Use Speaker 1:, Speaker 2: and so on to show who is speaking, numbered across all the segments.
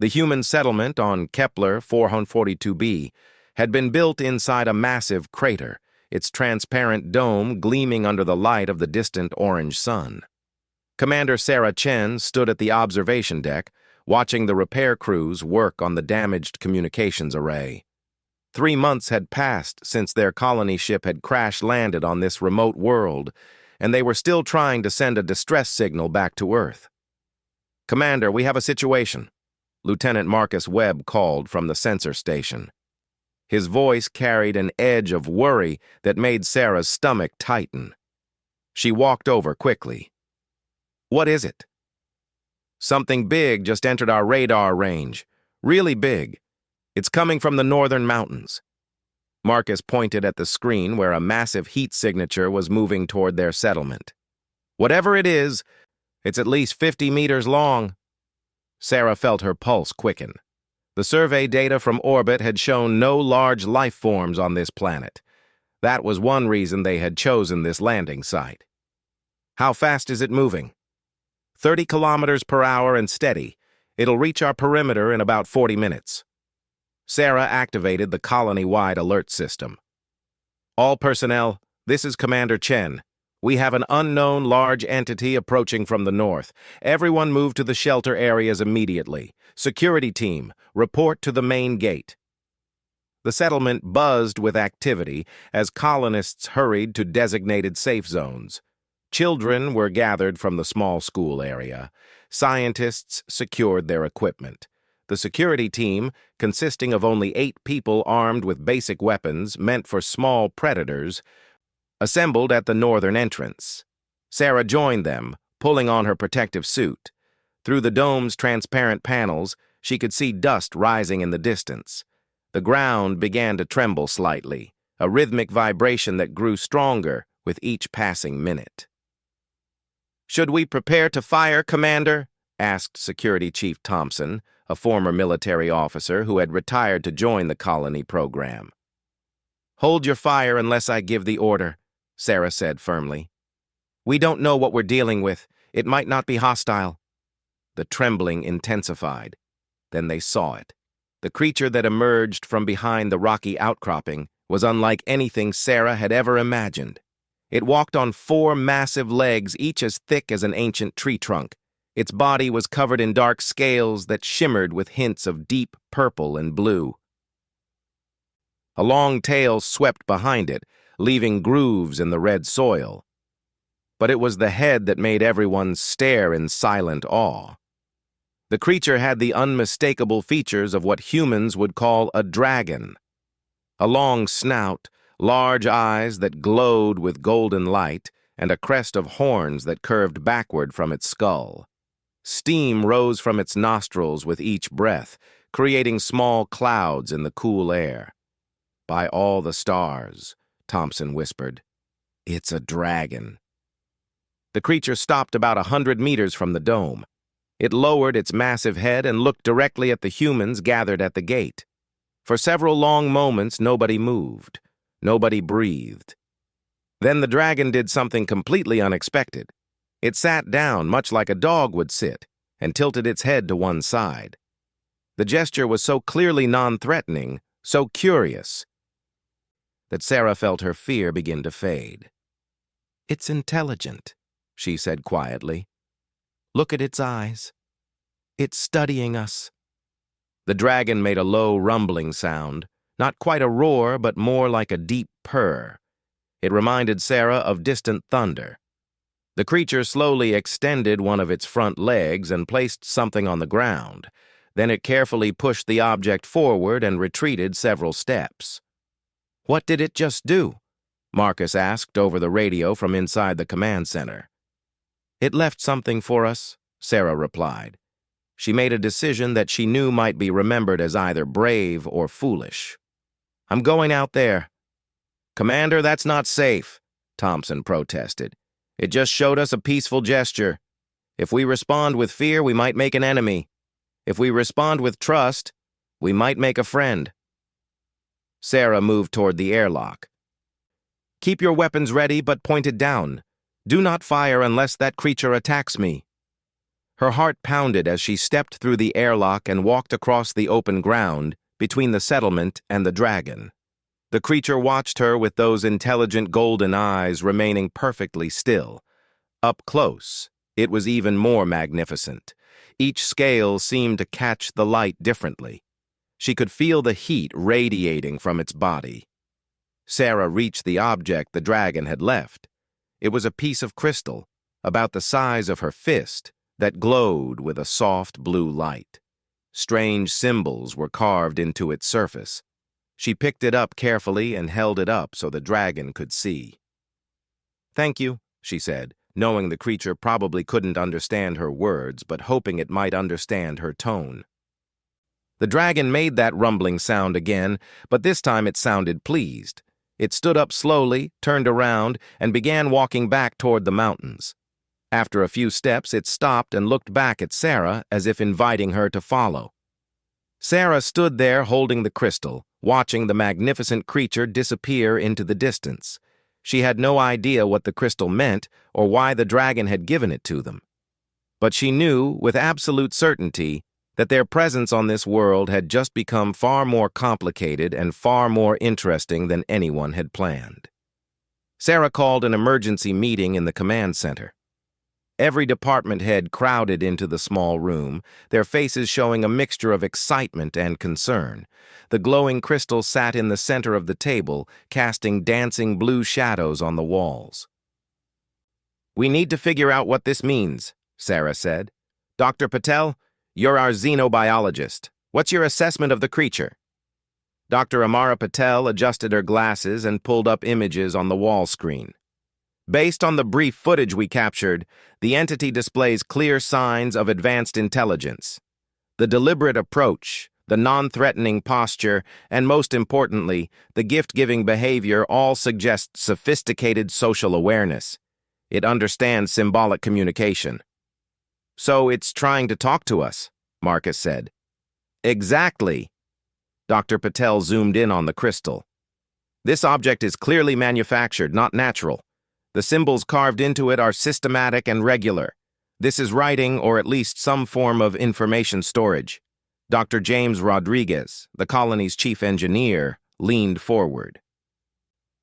Speaker 1: The human settlement on Kepler 442b had been built inside a massive crater, its transparent dome gleaming under the light of the distant orange sun. Commander Sarah Chen stood at the observation deck, watching the repair crews work on the damaged communications array. 3 months had passed since their colony ship had crash-landed on this remote world, and they were still trying to send a distress signal back to Earth. "Commander, we have a situation," Lieutenant Marcus Webb called from the sensor station. His voice carried an edge of worry that made Sarah's stomach tighten. She walked over quickly. "What is it?" "Something big just entered our radar range. Really big. It's coming from the northern mountains." Marcus pointed at the screen where a massive heat signature was moving toward their settlement. "Whatever it is, it's at least 50 meters long." Sarah felt her pulse quicken. The survey data from orbit had shown no large life forms on this planet. That was one reason they had chosen this landing site. "How fast is it moving?" 30 kilometers per hour and steady. It'll reach our perimeter in about 40 minutes. Sarah activated the colony-wide alert system. "All personnel, this is Commander Chen. We have an unknown large entity approaching from the north. Everyone move to the shelter areas immediately. Security team, report to the main gate." The settlement buzzed with activity as colonists hurried to designated safe zones. Children were gathered from the small school area. Scientists secured their equipment. The security team, consisting of only 8 people armed with basic weapons meant for small predators, assembled at the northern entrance. Sarah joined them, pulling on her protective suit. Through the dome's transparent panels, she could see dust rising in the distance. The ground began to tremble slightly, a rhythmic vibration that grew stronger with each passing minute. "Should we prepare to fire, Commander?" asked Security Chief Thompson, a former military officer who had retired to join the colony program. "Hold your fire unless I give the order," Sarah said firmly. "We don't know what we're dealing with. It might not be hostile." The trembling intensified. Then they saw it. The creature that emerged from behind the rocky outcropping was unlike anything Sarah had ever imagined. It walked on 4 massive legs, each as thick as an ancient tree trunk. Its body was covered in dark scales that shimmered with hints of deep purple and blue. A long tail swept behind it, leaving grooves in the red soil. But it was the head that made everyone stare in silent awe. The creature had the unmistakable features of what humans would call a dragon. A long snout, large eyes that glowed with golden light, and a crest of horns that curved backward from its skull. Steam rose from its nostrils with each breath, creating small clouds in the cool air. "By all the stars," Thompson whispered, "it's a dragon." The creature stopped about 100 meters from the dome. It lowered its massive head and looked directly at the humans gathered at the gate. For several long moments, nobody moved. Nobody breathed. Then the dragon did something completely unexpected. It sat down, much like a dog would sit, and tilted its head to one side. The gesture was so clearly non-threatening, so curious, that Sarah felt her fear begin to fade. "It's intelligent," she said quietly. "Look at its eyes. It's studying us." The dragon made a low rumbling sound, not quite a roar, but more like a deep purr. It reminded Sarah of distant thunder. The creature slowly extended one of its front legs and placed something on the ground. Then it carefully pushed the object forward and retreated several steps. "What did it just do?" Marcus asked over the radio from inside the command center. "It left something for us," Sarah replied. She made a decision that she knew might be remembered as either brave or foolish. "I'm going out there." "Commander, that's not safe," Thompson protested. "It just showed us a peaceful gesture. If we respond with fear, we might make an enemy. If we respond with trust, we might make a friend." Sarah moved toward the airlock. "Keep your weapons ready, but pointed down. Do not fire unless that creature attacks me." Her heart pounded as she stepped through the airlock and walked across the open ground between the settlement and the dragon. The creature watched her with those intelligent golden eyes remaining perfectly still. Up close, it was even more magnificent. Each scale seemed to catch the light differently. She could feel the heat radiating from its body. Sarah reached the object the dragon had left. It was a piece of crystal, about the size of her fist, that glowed with a soft blue light. Strange symbols were carved into its surface. She picked it up carefully and held it up so the dragon could see. "Thank you," she said, knowing the creature probably couldn't understand her words, but hoping it might understand her tone. The dragon made that rumbling sound again, but this time it sounded pleased. It stood up slowly, turned around, and began walking back toward the mountains. After a few steps, it stopped and looked back at Sarah as if inviting her to follow. Sarah stood there holding the crystal, watching the magnificent creature disappear into the distance. She had no idea what the crystal meant or why the dragon had given it to them. But she knew, with absolute certainty, that their presence on this world had just become far more complicated and far more interesting than anyone had planned. Sarah called an emergency meeting in the command center. Every department head crowded into the small room, their faces showing a mixture of excitement and concern. The glowing crystal sat in the center of the table, casting dancing blue shadows on the walls. "We need to figure out what this means," Sarah said. "Dr. Patel, you're our xenobiologist. What's your assessment of the creature?" Dr. Amara Patel adjusted her glasses and pulled up images on the wall screen. "Based on the brief footage we captured, the entity displays clear signs of advanced intelligence. The deliberate approach, the non-threatening posture, and most importantly, the gift-giving behavior all suggest sophisticated social awareness. It understands symbolic communication." "So it's trying to talk to us," Marcus said. "Exactly." Dr. Patel zoomed in on the crystal. "This object is clearly manufactured, not natural. The symbols carved into it are systematic and regular. This is writing, or at least some form of information storage." Dr. James Rodriguez, the colony's chief engineer, leaned forward.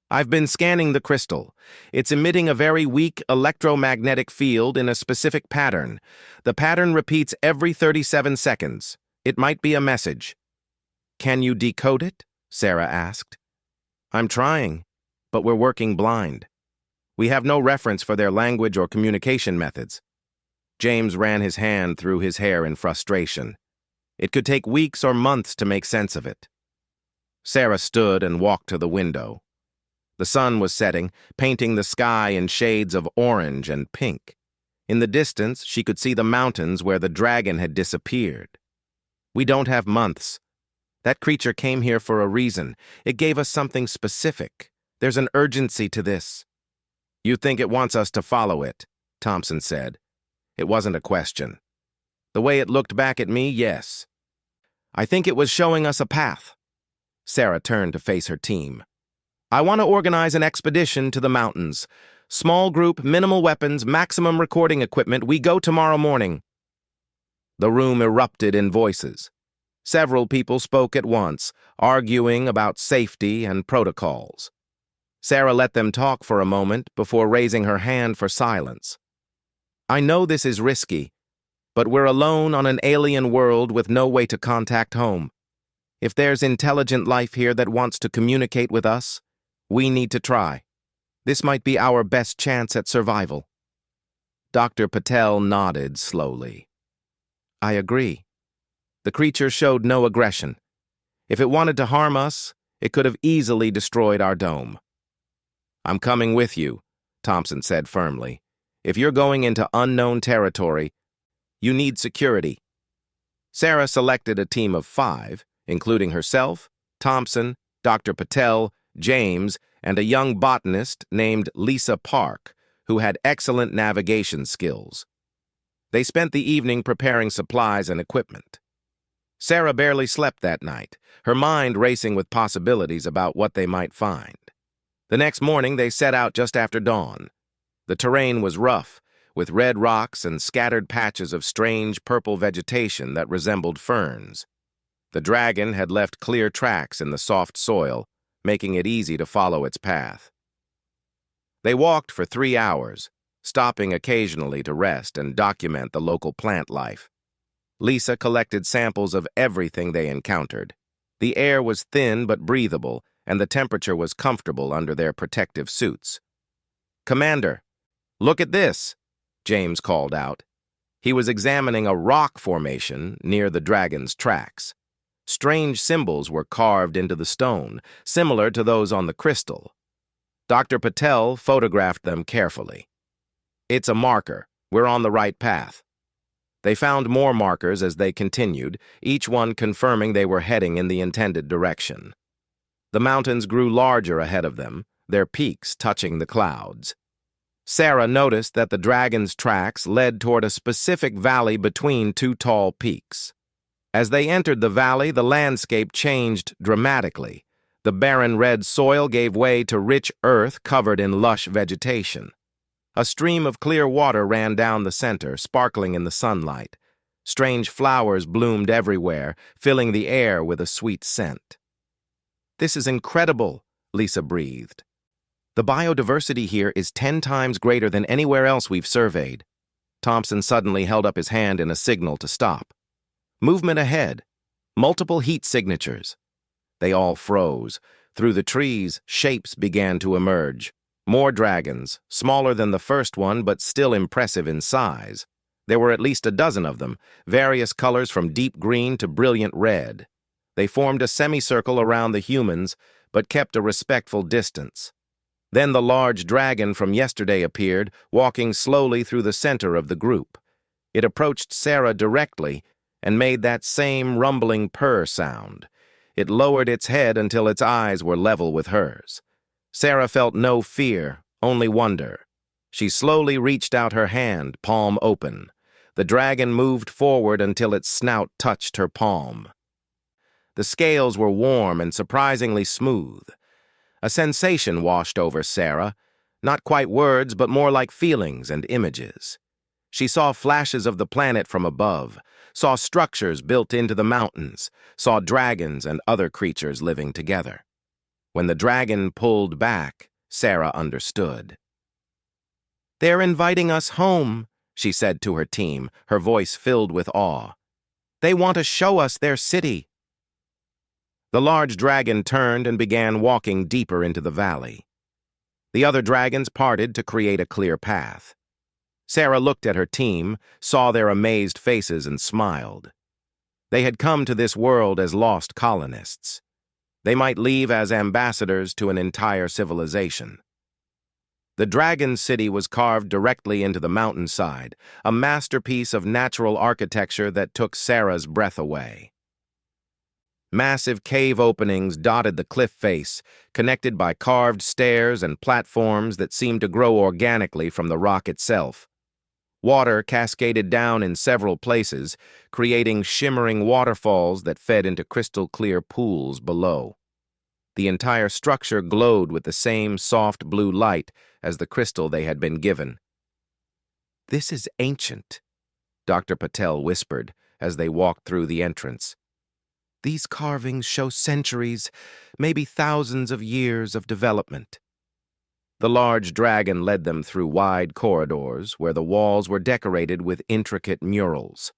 Speaker 1: "I've been scanning the crystal. It's emitting a very weak electromagnetic field in a specific pattern. The pattern repeats every 37 seconds. It might be a message." "Can you decode it?" Sarah asked. "I'm trying, but we're working blind. We have no reference for their language or communication methods." James ran his hand through his hair in frustration. It could take weeks or months to make sense of it. Sarah stood and walked to the window. The sun was setting, painting the sky in shades of orange and pink. In the distance, she could see the mountains where the dragon had disappeared. "We don't have months. That creature came here for a reason. It gave us something specific. There's an urgency to this." "You think it wants us to follow it," Thompson said. It wasn't a question. "The way it looked back at me, yes. I think it was showing us a path." Sarah turned to face her team. "I want to organize an expedition to the mountains. Small group, minimal weapons, maximum recording equipment. We go tomorrow morning." The room erupted in voices. Several people spoke at once, arguing about safety and protocols. Sarah let them talk for a moment before raising her hand for silence. "I know this is risky, but we're alone on an alien world with no way to contact home. If there's intelligent life here that wants to communicate with us, we need to try. This might be our best chance at survival." Dr. Patel nodded slowly. "I agree. The creature showed no aggression. If it wanted to harm us, it could have easily destroyed our dome." "I'm coming with you," Thompson said firmly. "If you're going into unknown territory, you need security." Sarah selected a team of 5, including herself, Thompson, Dr. Patel, James, and a young botanist named Lisa Park, who had excellent navigation skills. They spent the evening preparing supplies and equipment. Sarah barely slept that night, her mind racing with possibilities about what they might find. The next morning, they set out just after dawn. The terrain was rough, with red rocks and scattered patches of strange purple vegetation that resembled ferns. The dragon had left clear tracks in the soft soil, making it easy to follow its path. They walked for 3 hours, stopping occasionally to rest and document the local plant life. Lisa collected samples of everything they encountered. The air was thin but breathable, and the temperature was comfortable under their protective suits. "Commander, look at this," James called out. He was examining a rock formation near the dragon's tracks. Strange symbols were carved into the stone, similar to those on the crystal. Dr. Patel photographed them carefully. "It's a marker. We're on the right path." They found more markers as they continued, each one confirming they were heading in the intended direction. The mountains grew larger ahead of them, their peaks touching the clouds. Sarah noticed that the dragon's tracks led toward a specific valley between two tall peaks. As they entered the valley, the landscape changed dramatically. The barren red soil gave way to rich earth covered in lush vegetation. A stream of clear water ran down the center, sparkling in the sunlight. Strange flowers bloomed everywhere, filling the air with a sweet scent. "This is incredible," Lisa breathed. "The biodiversity here is 10 times greater than anywhere else we've surveyed." Thompson suddenly held up his hand in a signal to stop. "Movement ahead. Multiple heat signatures." They all froze. Through the trees, shapes began to emerge. More dragons, smaller than the first one but still impressive in size. There were at least a dozen of them, various colors from deep green to brilliant red. They formed a semicircle around the humans, but kept a respectful distance. Then the large dragon from yesterday appeared, walking slowly through the center of the group. It approached Sarah directly and made that same rumbling purr sound. It lowered its head until its eyes were level with hers. Sarah felt no fear, only wonder. She slowly reached out her hand, palm open. The dragon moved forward until its snout touched her palm. The scales were warm and surprisingly smooth. A sensation washed over Sarah, not quite words, but more like feelings and images. She saw flashes of the planet from above, saw structures built into the mountains, saw dragons and other creatures living together. When the dragon pulled back, Sarah understood. "They're inviting us home," she said to her team, her voice filled with awe. "They want to show us their city." The large dragon turned and began walking deeper into the valley. The other dragons parted to create a clear path. Sarah looked at her team, saw their amazed faces, and smiled. They had come to this world as lost colonists. They might leave as ambassadors to an entire civilization. The dragon city was carved directly into the mountainside, a masterpiece of natural architecture that took Sarah's breath away. Massive cave openings dotted the cliff face, connected by carved stairs and platforms that seemed to grow organically from the rock itself. Water cascaded down in several places, creating shimmering waterfalls that fed into crystal-clear pools below. The entire structure glowed with the same soft blue light as the crystal they had been given. "This is ancient," Dr. Patel whispered as they walked through the entrance. "These carvings show centuries, maybe thousands of years of development." The large dragon led them through wide corridors where the walls were decorated with intricate murals.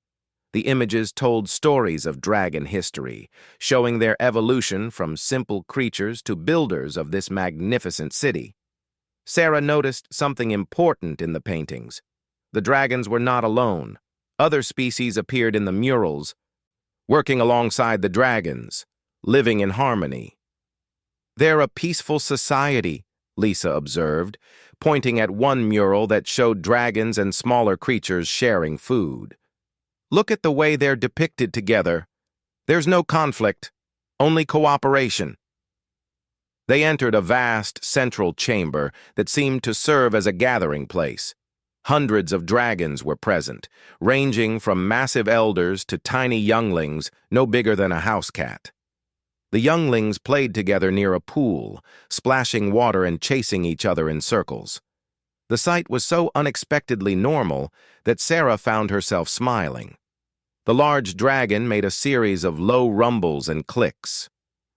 Speaker 1: The images told stories of dragon history, showing their evolution from simple creatures to builders of this magnificent city. Sarah noticed something important in the paintings. The dragons were not alone. Other species appeared in the murals, working alongside the dragons, living in harmony. "They're a peaceful society," Lisa observed, pointing at one mural that showed dragons and smaller creatures sharing food. "Look at the way they're depicted together. There's no conflict, only cooperation." They entered a vast central chamber that seemed to serve as a gathering place. Hundreds of dragons were present, ranging from massive elders to tiny younglings no bigger than a house cat. The younglings played together near a pool, splashing water and chasing each other in circles. The sight was so unexpectedly normal that Sarah found herself smiling. The large dragon made a series of low rumbles and clicks.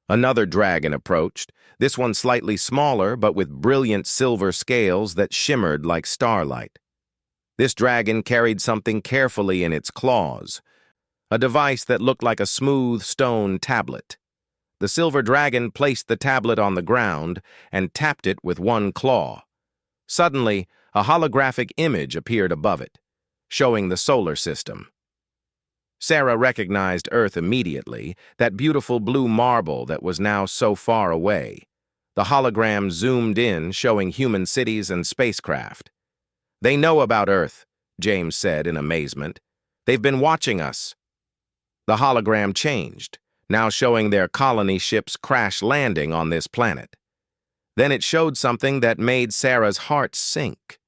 Speaker 1: Another dragon approached, this one slightly smaller but with brilliant silver scales that shimmered like starlight. This dragon carried something carefully in its claws, a device that looked like a smooth stone tablet. The silver dragon placed the tablet on the ground and tapped it with one claw. Suddenly, a holographic image appeared above it, showing the solar system. Sarah recognized Earth immediately, that beautiful blue marble that was now so far away. The hologram zoomed in, showing human cities and spacecraft. "They know about Earth," James said in amazement. "They've been watching us." The hologram changed, now showing their colony ships crash landing on this planet. Then it showed something that made Sarah's heart sink.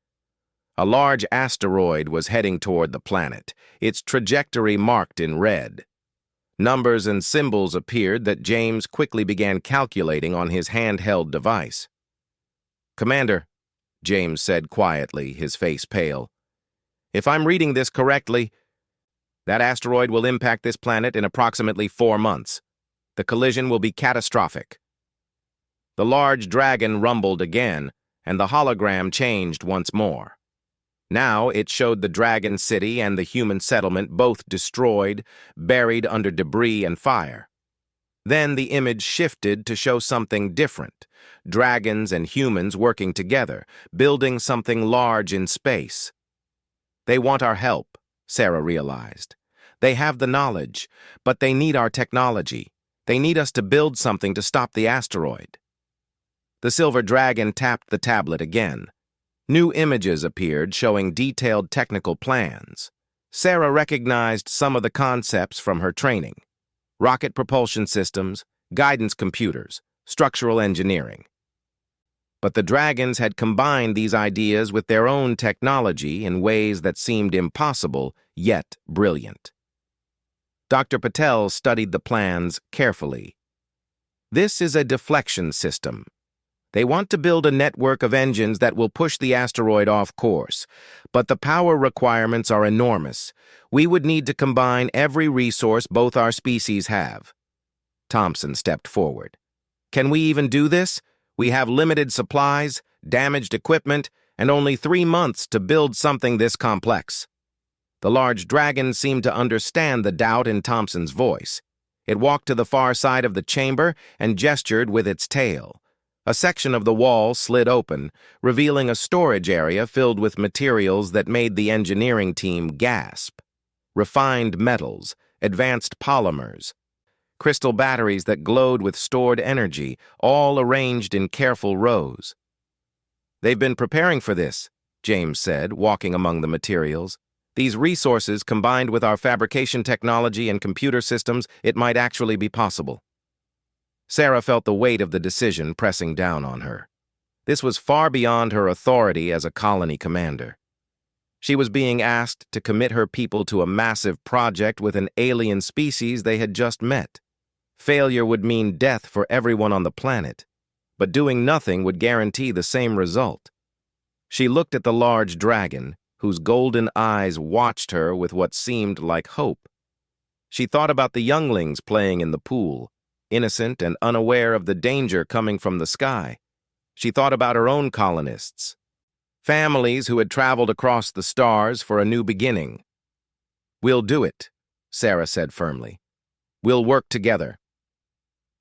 Speaker 1: A large asteroid was heading toward the planet, its trajectory marked in red. Numbers and symbols appeared that James quickly began calculating on his handheld device. "Commander," James said quietly, his face pale, "if I'm reading this correctly, that asteroid will impact this planet in approximately 4 months. The collision will be catastrophic." The large dragon rumbled again, and the hologram changed once more. Now it showed the dragon city and the human settlement both destroyed, buried under debris and fire. Then the image shifted to show something different, dragons and humans working together, building something large in space. "They want our help," Sarah realized. "They have the knowledge, but they need our technology. They need us to build something to stop the asteroid." The silver dragon tapped the tablet again. New images appeared showing detailed technical plans. Sarah recognized some of the concepts from her training: rocket propulsion systems, guidance computers, structural engineering. But the dragons had combined these ideas with their own technology in ways that seemed impossible, yet brilliant. Dr. Patel studied the plans carefully. "This is a deflection system. They want to build a network of engines that will push the asteroid off course, but the power requirements are enormous. We would need to combine every resource both our species have." Thompson stepped forward. "Can we even do this? We have limited supplies, damaged equipment, and only 3 months to build something this complex." The large dragon seemed to understand the doubt in Thompson's voice. It walked to the far side of the chamber and gestured with its tail. A section of the wall slid open, revealing a storage area filled with materials that made the engineering team gasp. Refined metals, advanced polymers, crystal batteries that glowed with stored energy, all arranged in careful rows. "They've been preparing for this," James said, walking among the materials. "These resources, combined with our fabrication technology and computer systems, it might actually be possible." Sarah felt the weight of the decision pressing down on her. This was far beyond her authority as a colony commander. She was being asked to commit her people to a massive project with an alien species they had just met. Failure would mean death for everyone on the planet, but doing nothing would guarantee the same result. She looked at the large dragon, whose golden eyes watched her with what seemed like hope. She thought about the younglings playing in the pool, innocent and unaware of the danger coming from the sky. She thought about her own colonists, families who had traveled across the stars for a new beginning. "We'll do it," Sarah said firmly. "We'll work together."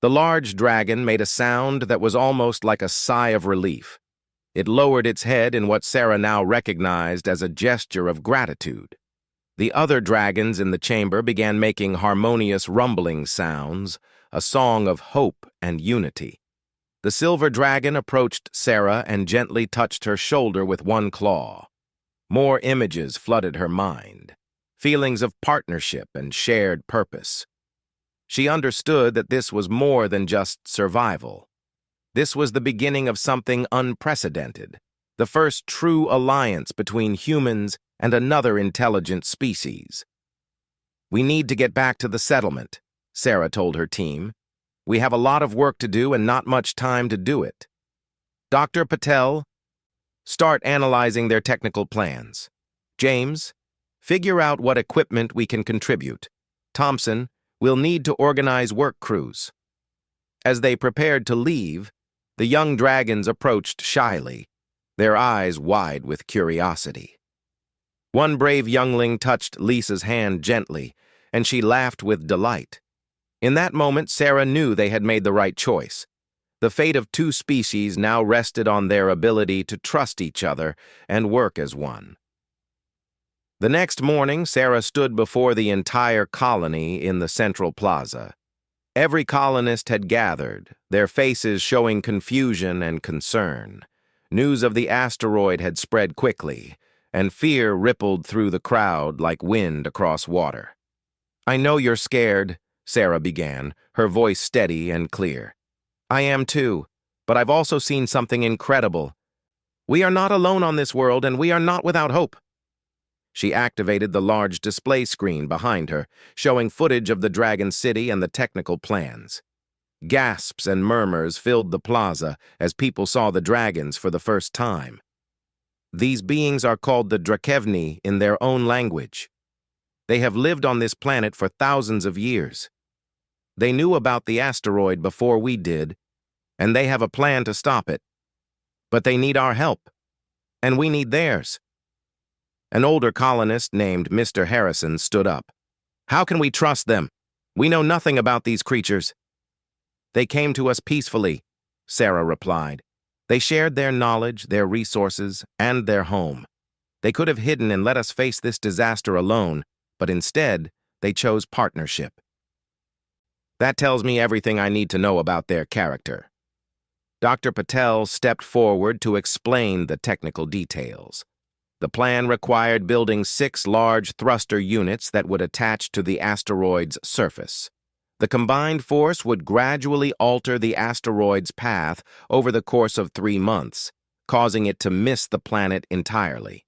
Speaker 1: The large dragon made a sound that was almost like a sigh of relief. It lowered its head in what Sarah now recognized as a gesture of gratitude. The other dragons in the chamber began making harmonious rumbling sounds, a song of hope and unity. The silver dragon approached Sarah and gently touched her shoulder with one claw. More images flooded her mind, feelings of partnership and shared purpose. She understood that this was more than just survival. This was the beginning of something unprecedented, the first true alliance between humans and another intelligent species. "We need to get back to the settlement," Sarah told her team. "We have a lot of work to do and not much time to do it." "Dr. Patel?" Start analyzing their technical plans. James, figure out what equipment we can contribute. Thompson, we'll need to organize work crews. As they prepared to leave, the young dragons approached shyly, their eyes wide with curiosity. One brave youngling touched Lisa's hand gently, and she laughed with delight. In that moment, Sarah knew they had made the right choice. The fate of two species now rested on their ability to trust each other and work as one. The next morning, Sarah stood before the entire colony in the central plaza. Every colonist had gathered, their faces showing confusion and concern. News of the asteroid had spread quickly, and fear rippled through the crowd like wind across water. "I know you're scared," Sarah began, her voice steady and clear. "I am too, but I've also seen something incredible. We are not alone on this world, and we are not without hope." She activated the large display screen behind her, showing footage of the Dragon City and the technical plans. Gasps and murmurs filled the plaza as people saw the dragons for the first time. These beings are called the Drakevni in their own language. They have lived on this planet for thousands of years. They knew about the asteroid before we did, and they have a plan to stop it. But they need our help, and we need theirs. An older colonist named Mr. Harrison stood up. "How can we trust them? We know nothing about these creatures." "They came to us peacefully," Sarah replied. "They shared their knowledge, their resources, and their home. They could have hidden and let us face this disaster alone, but instead, they chose partnership." That tells me everything I need to know about their character. Dr. Patel stepped forward to explain the technical details. The plan required building 6 large thruster units that would attach to the asteroid's surface. The combined force would gradually alter the asteroid's path over the course of 3 months, causing it to miss the planet entirely.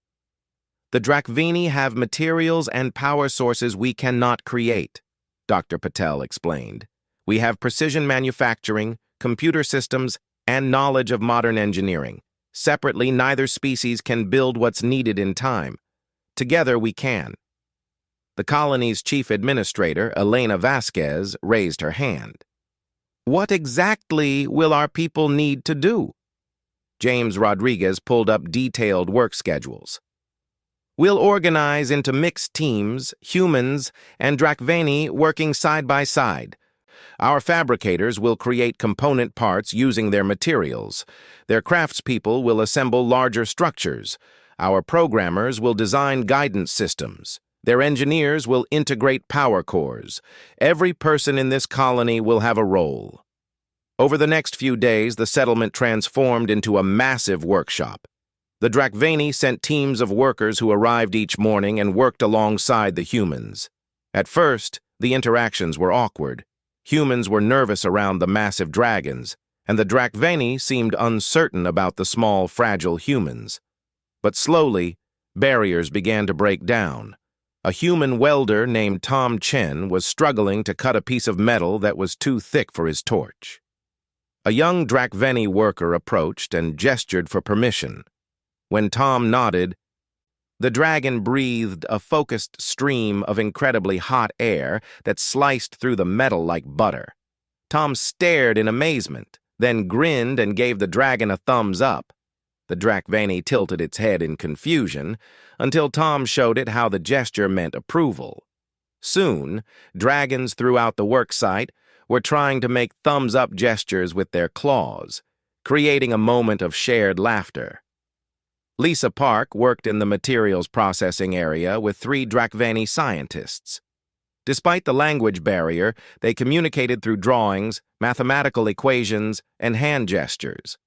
Speaker 1: "The Drakvini have materials and power sources we cannot create," Dr. Patel explained. "We have precision manufacturing, computer systems, and knowledge of modern engineering. Separately, neither species can build what's needed in time. Together, we can." The colony's chief administrator, Elena Vasquez, raised her hand. "What exactly will our people need to do?" James Rodriguez pulled up detailed work schedules. "We'll organize into mixed teams, humans and Drakveni working side by side. Our fabricators will create component parts using their materials. Their craftspeople will assemble larger structures. Our programmers will design guidance systems. Their engineers will integrate power cores. Every person in this colony will have a role." Over the next few days, the settlement transformed into a massive workshop. The Drakveni sent teams of workers who arrived each morning and worked alongside the humans. At first, the interactions were awkward. Humans were nervous around the massive dragons, and the Drakveni seemed uncertain about the small, fragile humans. But slowly, barriers began to break down. A human welder named Tom Chen was struggling to cut a piece of metal that was too thick for his torch. A young Drakveni worker approached and gestured for permission. When Tom nodded, the dragon breathed a focused stream of incredibly hot air that sliced through the metal like butter. Tom stared in amazement, then grinned and gave the dragon a thumbs up. The Drakveni tilted its head in confusion until Tom showed it how the gesture meant approval. Soon, dragons throughout the worksite were trying to make thumbs-up gestures with their claws, creating a moment of shared laughter. Lisa Park worked in the materials processing area with 3 Drakveni scientists. Despite the language barrier, they communicated through drawings, mathematical equations, and hand gestures.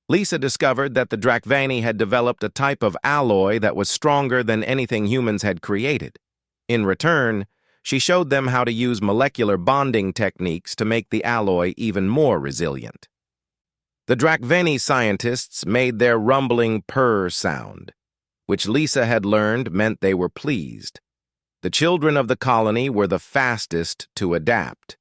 Speaker 1: Lisa discovered that the Drakveni had developed a type of alloy that was stronger than anything humans had created. In return, she showed them how to use molecular bonding techniques to make the alloy even more resilient. The Drakveni scientists made their rumbling purr sound, which Lisa had learned meant they were pleased. The children of the colony were the fastest to adapt.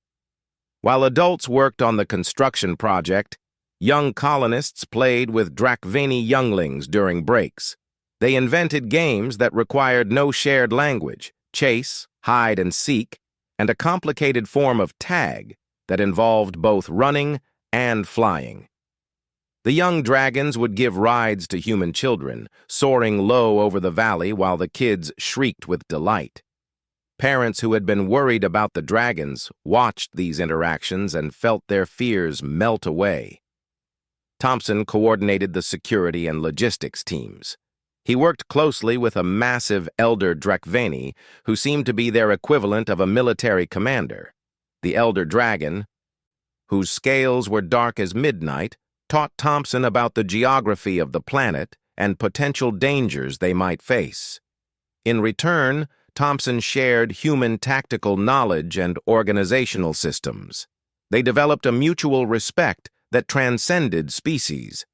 Speaker 1: While adults worked on the construction project, Young colonists played with Drakveni younglings during breaks. They invented games that required no shared language, chase, hide and seek, and a complicated form of tag that involved both running and flying. The young dragons would give rides to human children, soaring low over the valley while the kids shrieked with delight. Parents who had been worried about the dragons watched these interactions and felt their fears melt away. Thompson coordinated the security and logistics teams. He worked closely with a massive elder Drakveni who seemed to be their equivalent of a military commander. The elder dragon, whose scales were dark as midnight, taught Thompson about the geography of the planet and potential dangers they might face. In return, Thompson shared human tactical knowledge and organizational systems. They developed a mutual respect that transcended species.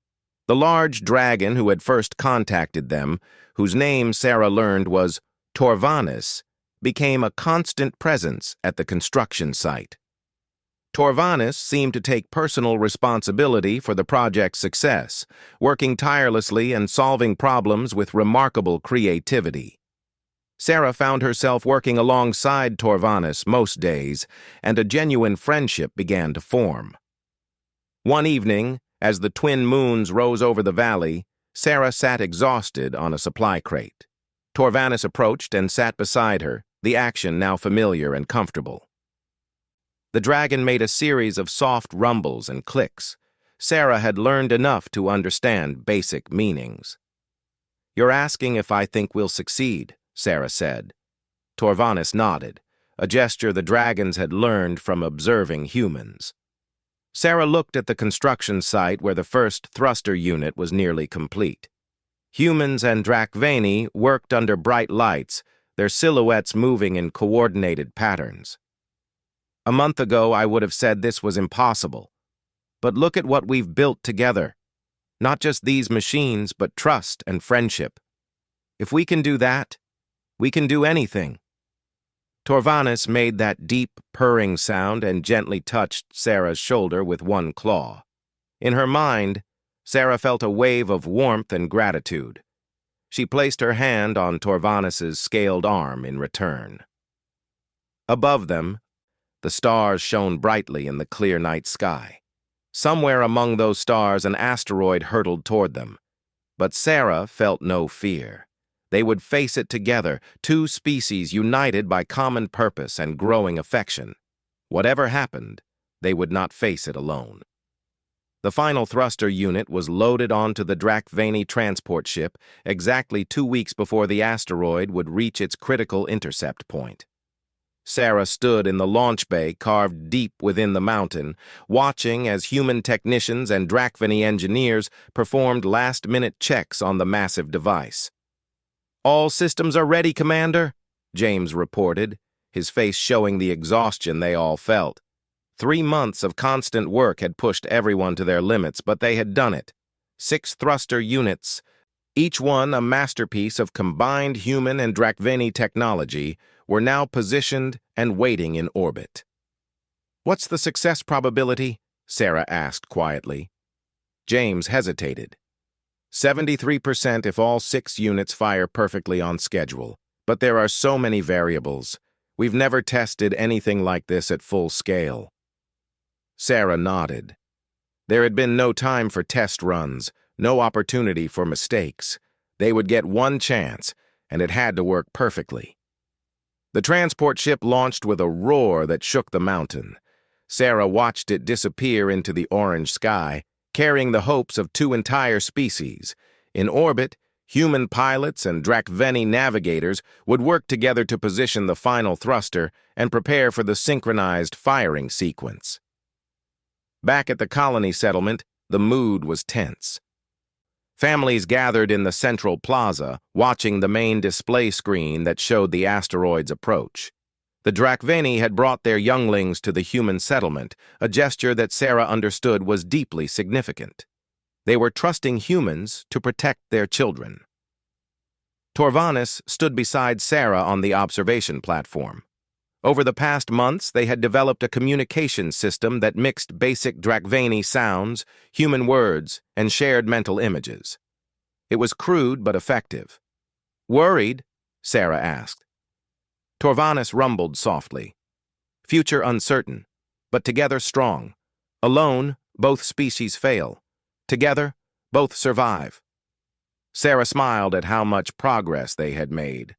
Speaker 1: The large dragon who had first contacted them, whose name Sarah learned was Torvanis, became a constant presence at the construction site. Torvanis seemed to take personal responsibility for the project's success, working tirelessly and solving problems with remarkable creativity. Sarah found herself working alongside Torvanis most days, and a genuine friendship began to form. One evening, as the twin moons rose over the valley, Sarah sat exhausted on a supply crate. Torvanis approached and sat beside her, the action now familiar and comfortable. The dragon made a series of soft rumbles and clicks. Sarah had learned enough to understand basic meanings. "You're asking if I think we'll succeed," Sarah said. Torvanis nodded, a gesture the dragons had learned from observing humans. Sarah looked at the construction site where the first thruster unit was nearly complete. Humans and Drakveni worked under bright lights, their silhouettes moving in coordinated patterns. "A month ago, I would have said this was impossible. But look at what we've built together. Not just these machines, but trust and friendship. If we can do that, we can do anything." Torvanis made that deep, purring sound and gently touched Sarah's shoulder with one claw. In her mind, Sarah felt a wave of warmth and gratitude. She placed her hand on Torvanis's scaled arm in return. Above them, the stars shone brightly in the clear night sky. Somewhere among those stars, an asteroid hurtled toward them. But Sarah felt no fear. They would face it together, two species united by common purpose and growing affection. Whatever happened, they would not face it alone. The final thruster unit was loaded onto the Drakveni transport ship exactly 2 weeks before the asteroid would reach its critical intercept point. Sarah stood in the launch bay carved deep within the mountain, watching as human technicians and Drakveni engineers performed last-minute checks on the massive device. "All systems are ready, Commander," James reported, his face showing the exhaustion they all felt. 3 months of constant work had pushed everyone to their limits, but they had done it. 6 thruster units, each one a masterpiece of combined human and Drakveni technology, were now positioned and waiting in orbit. "What's the success probability?" Sarah asked quietly. James hesitated. 73% if all 6 units fire perfectly on schedule. But there are so many variables. We've never tested anything like this at full scale. Sarah nodded. There had been no time for test runs, no opportunity for mistakes. They would get one chance, and it had to work perfectly. The transport ship launched with a roar that shook the mountain. Sarah watched it disappear into the orange sky, carrying the hopes of 2 entire species. In orbit, human pilots and Drakveni navigators would work together to position the final thruster and prepare for the synchronized firing sequence. Back at the colony settlement, the mood was tense. Families gathered in the central plaza, watching the main display screen that showed the asteroid's approach. The Drakveni had brought their younglings to the human settlement, a gesture that Sarah understood was deeply significant. They were trusting humans to protect their children. Torvanis stood beside Sarah on the observation platform. Over the past months, they had developed a communication system that mixed basic Drakvani sounds, human words, and shared mental images. It was crude but effective. "Worried?" Sarah asked. Torvanis rumbled softly. "Future uncertain, but together strong. Alone, both species fail. Together, both survive." Sarah smiled at how much progress they had made.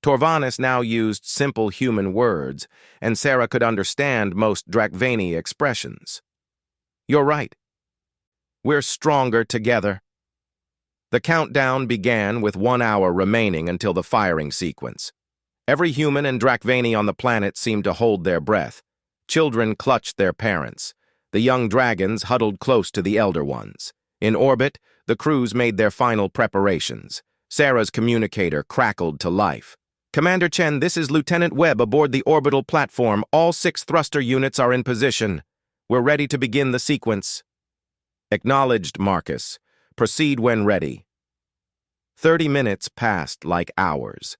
Speaker 1: Torvanis now used simple human words, and Sarah could understand most Drakvani expressions. "You're right. We're stronger together." The countdown began with 1 hour remaining until the firing sequence. Every human and Drakvani on the planet seemed to hold their breath. Children clutched their parents. The young dragons huddled close to the elder ones. In orbit, the crews made their final preparations. Sarah's communicator crackled to life. "Commander Chen, this is Lieutenant Webb aboard the orbital platform. All 6 thruster units are in position. We're ready to begin the sequence." "Acknowledged, Marcus. Proceed when ready." 30 minutes passed like hours.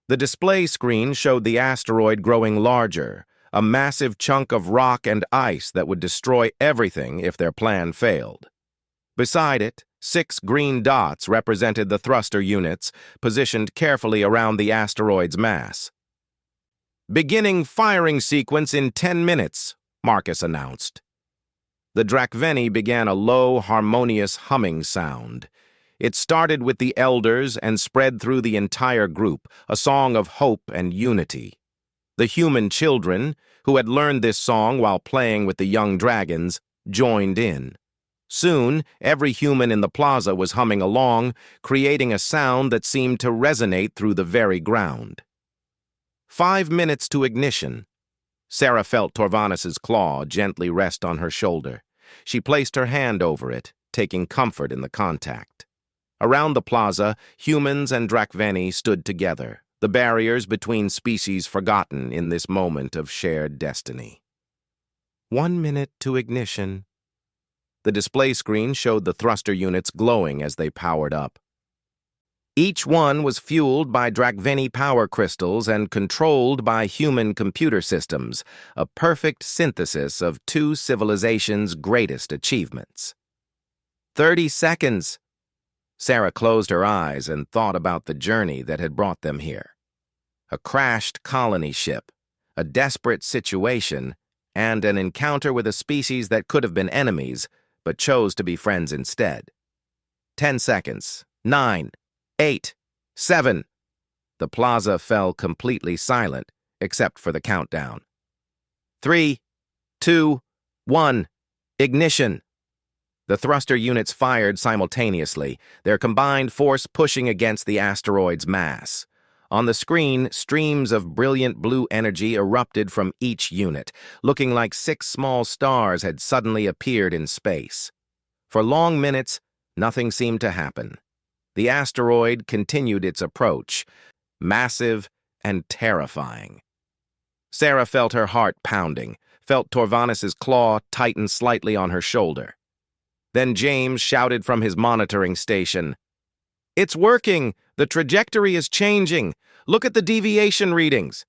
Speaker 1: The display screen showed the asteroid growing larger, a massive chunk of rock and ice that would destroy everything if their plan failed. Beside it, 6 green dots represented the thruster units, positioned carefully around the asteroid's mass. "Beginning firing sequence in 10 minutes, Marcus announced. The Drakvani began a low, harmonious humming sound. It started with the elders and spread through the entire group, a song of hope and unity. The human children, who had learned this song while playing with the young dragons, joined in. Soon, every human in the plaza was humming along, creating a sound that seemed to resonate through the very ground. 5 minutes to ignition. Sarah felt Torvanis's claw gently rest on her shoulder. She placed her hand over it, taking comfort in the contact. Around the plaza, humans and Drakvani stood together, the barriers between species forgotten in this moment of shared destiny. 1 minute to ignition. The display screen showed the thruster units glowing as they powered up. Each one was fueled by Drakvani power crystals and controlled by human computer systems, a perfect synthesis of 2 civilizations' greatest achievements. 30 seconds. Sarah closed her eyes and thought about the journey that had brought them here. A crashed colony ship, a desperate situation, and an encounter with a species that could have been enemies, but chose to be friends instead. 10 seconds. 9, 8, 7. The plaza fell completely silent, except for the countdown. 3, 2, 1. Ignition. The thruster units fired simultaneously, their combined force pushing against the asteroid's mass. On the screen, streams of brilliant blue energy erupted from each unit, looking like 6 small stars had suddenly appeared in space. For long minutes, nothing seemed to happen. The asteroid continued its approach, massive and terrifying. Sarah felt her heart pounding, felt Torvanis's claw tighten slightly on her shoulder. Then James shouted from his monitoring station, "It's working! The trajectory is changing! Look at the deviation readings!"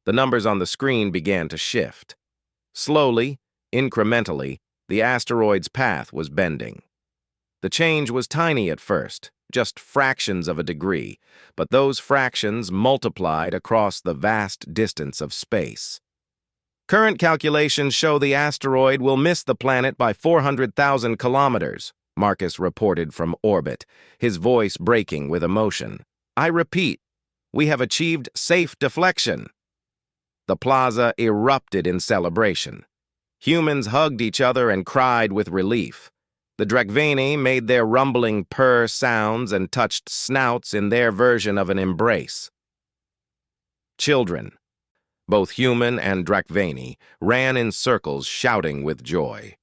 Speaker 1: The numbers on the screen began to shift. Slowly, incrementally, the asteroid's path was bending. The change was tiny at first, just fractions of a degree, but those fractions multiplied across the vast distance of space. "Current calculations show the asteroid will miss the planet by 400,000 kilometers, Marcus reported from orbit, his voice breaking with emotion. "I repeat, we have achieved safe deflection." The plaza erupted in celebration. Humans hugged each other and cried with relief. The Drakvani made their rumbling purr sounds and touched snouts in their version of an embrace. Children, both human and Drakvani, ran in circles shouting with joy.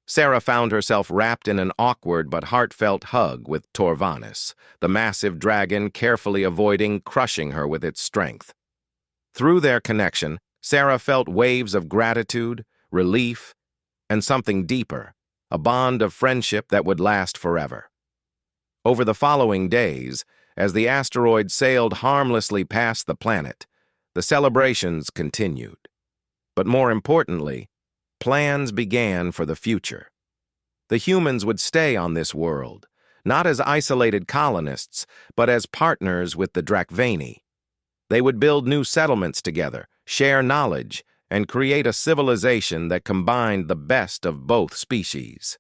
Speaker 1: Sarah found herself wrapped in an awkward but heartfelt hug with Torvanis, the massive dragon carefully avoiding crushing her with its strength. Through their connection, Sarah felt waves of gratitude, relief, and something deeper, a bond of friendship that would last forever. Over the following days, as the asteroid sailed harmlessly past the planet, The celebrations continued. But more importantly, plans began for the future. The humans would stay on this world, not as isolated colonists, but as partners with the Drakvani. They would build new settlements together, share knowledge, and create a civilization that combined the best of both species.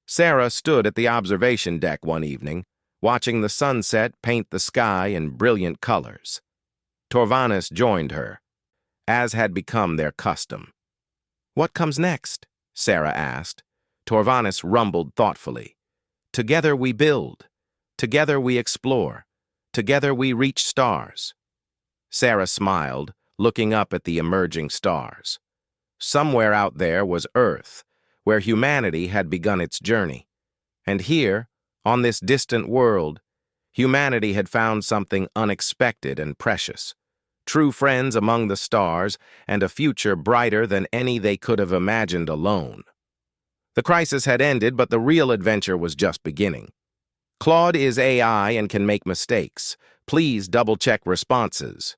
Speaker 1: Sarah stood at the observation deck one evening, watching the sunset paint the sky in brilliant colors. Torvanis joined her, as had become their custom. "What comes next?" Sarah asked. Torvanis rumbled thoughtfully. "Together we build. Together we explore. Together we reach stars." Sarah smiled, looking up at the emerging stars. Somewhere out there was Earth, where humanity had begun its journey. And here, on this distant world, humanity had found something unexpected and precious. True friends among the stars, and a future brighter than any they could have imagined alone. The crisis had ended, but the real adventure was just beginning. Claude is AI and can make mistakes. Please double-check responses.